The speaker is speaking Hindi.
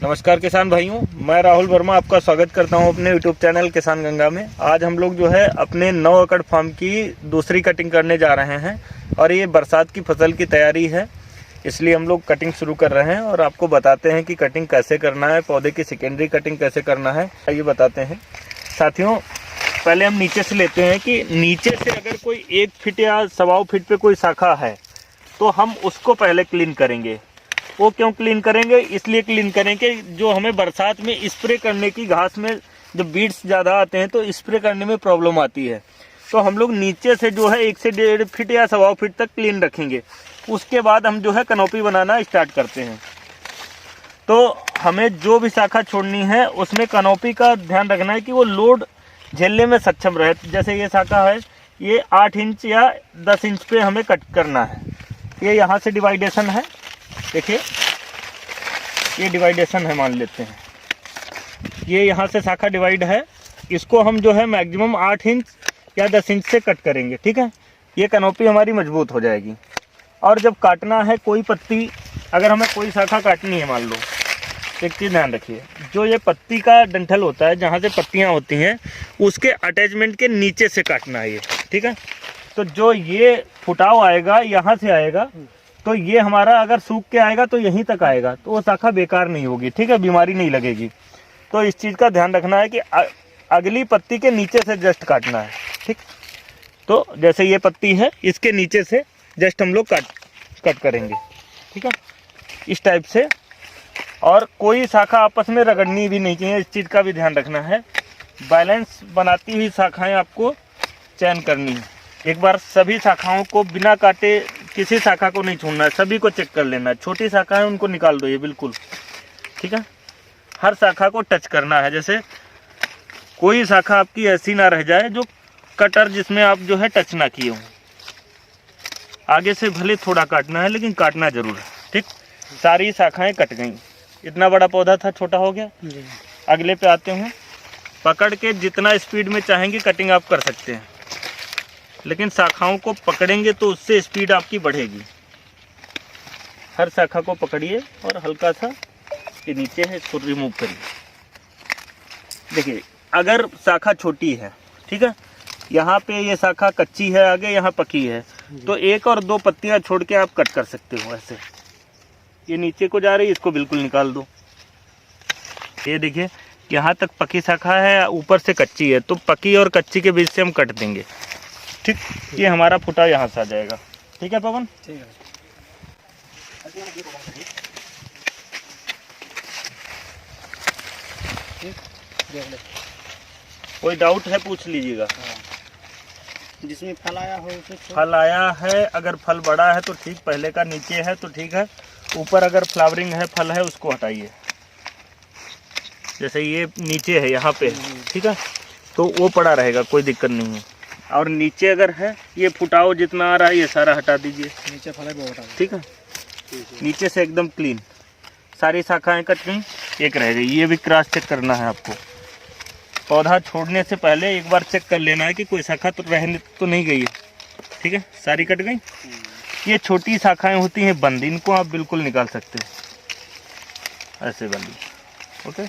नमस्कार किसान भाइयों, मैं राहुल वर्मा आपका स्वागत करता हूं अपने यूट्यूब चैनल किसान गंगा में। आज हम लोग जो है अपने 9 एकड़ फार्म की दूसरी कटिंग करने जा रहे हैं और ये बरसात की फसल की तैयारी है, इसलिए हम लोग कटिंग शुरू कर रहे हैं और आपको बताते हैं कि कटिंग कैसे करना है, पौधे की सेकेंडरी कटिंग कैसे करना है, ये बताते हैं। साथियों, पहले हम नीचे से लेते हैं कि नीचे से अगर कोई 1 फीट या 1.25 फीट पे कोई शाखा है तो हम उसको पहले क्लीन करेंगे। वो क्यों क्लीन करेंगे? इसलिए क्लीन करेंगे जो हमें बरसात में स्प्रे करने की, घास में जब बीड्स ज़्यादा आते हैं तो स्प्रे करने में प्रॉब्लम आती है, तो हम लोग नीचे से जो है 1 से 1.5 फीट या 1.25 फीट तक क्लीन रखेंगे। उसके बाद हम जो है कैनोपी बनाना स्टार्ट करते हैं। तो हमें जो भी शाखा छोड़नी है उसमें कैनोपी का ध्यान रखना है कि वो लोड झेलने में सक्षम रहे। जैसे ये शाखा है, ये 8 इंच या 10 इंच पे हमें कट करना है। ये यहाँ से डिवाइडेशन है, देखिए ये डिवाइडेशन है, मान लेते हैं ये यहाँ से शाखा डिवाइड है। इसको हम जो है मैक्सिमम 8 इंच या 10 इंच से कट करेंगे, ठीक है। ये कैनोपी हमारी मजबूत हो जाएगी। और जब काटना है कोई पत्ती, अगर हमें कोई शाखा काटनी है, मान लो, एक चीज़ ध्यान रखिए, जो ये पत्ती का डंठल होता है, जहाँ से पत्तियाँ होती हैं, उसके अटैचमेंट के नीचे से काटना है ये, ठीक है। तो जो ये फुटाव आएगा यहाँ से आएगा, तो ये हमारा अगर सूख के आएगा तो यहीं तक आएगा, तो वो शाखा बेकार नहीं होगी, ठीक है, बीमारी नहीं लगेगी। तो इस चीज़ का ध्यान रखना है कि अगली पत्ती के नीचे से जस्ट काटना है, ठीक। तो जैसे ये पत्ती है, इसके नीचे से जस्ट हम लोग कट करेंगे, ठीक है, इस टाइप से। और कोई शाखा आपस में रगड़नी भी नहीं चाहिए, इस चीज़ का भी ध्यान रखना है। बैलेंस बनाती हुई शाखाएँ आपको चयन करनी है। एक बार सभी शाखाओं को बिना काटे किसी शाखा को नहीं छोड़ना है, सभी को चेक कर लेना है। छोटी शाखा है उनको निकाल दो, ये बिल्कुल, ठीक है। हर शाखा को टच करना है, जैसे कोई शाखा आपकी ऐसी ना रह जाए जो कटर जिसमें आप जो है टच ना किए हों। आगे से भले थोड़ा काटना है लेकिन काटना जरूर है, ठीक। सारी शाखाएं कट गई, इतना बड़ा पौधा था, छोटा हो गया। अगले पे आते हैं। पकड़ के जितना स्पीड में चाहेंगे कटिंग आप कर सकते हैं, लेकिन शाखाओं को पकड़ेंगे तो उससे स्पीड आपकी बढ़ेगी। हर शाखा को पकड़िए और हल्का सा ये नीचे है, इसको रिमूव करिए। देखिए, अगर शाखा छोटी है, ठीक है, यहाँ पे ये शाखा कच्ची है, आगे यहाँ पकी है, तो 1 और 2 पत्तियाँ छोड़ के आप कट कर सकते हो ऐसे। ये नीचे को जा रही है, इसको बिल्कुल निकाल दो। ये देखिए, यहाँ तक पकी शाखा है, ऊपर से कच्ची है, तो पकी और कच्ची के बीच से हम कट देंगे, ठीक। ये हमारा फुटा यहाँ से आ जाएगा, ठीक है पवन, ठीक है। कोई डाउट है पूछ लीजिएगा। जिसमें फल आया हो उसे फल आया है, अगर फल बड़ा है तो ठीक, पहले का नीचे है तो ठीक है, ऊपर अगर फ्लावरिंग है, फल है, उसको हटाइए। जैसे ये नीचे है, यहाँ पे, ठीक है, तो वो पड़ा रहेगा, कोई दिक्कत नहीं है। और नीचे अगर है, ये फुटाव जितना आ रहा है ये सारा हटा दीजिए, नीचे फल है वो हटा, ठीक है। नीचे से एकदम क्लीन, सारी शाखाएं कट गई, एक रह गई। ये भी क्रॉस चेक करना है आपको। पौधा छोड़ने से पहले एक बार चेक कर लेना है कि कोई शाखा तो रहने तो नहीं गई है, ठीक है, सारी कट गई। ये छोटी शाखाएं होती हैं बंद, इनको आप बिल्कुल निकाल सकते हैं, ऐसे बंद, ओके।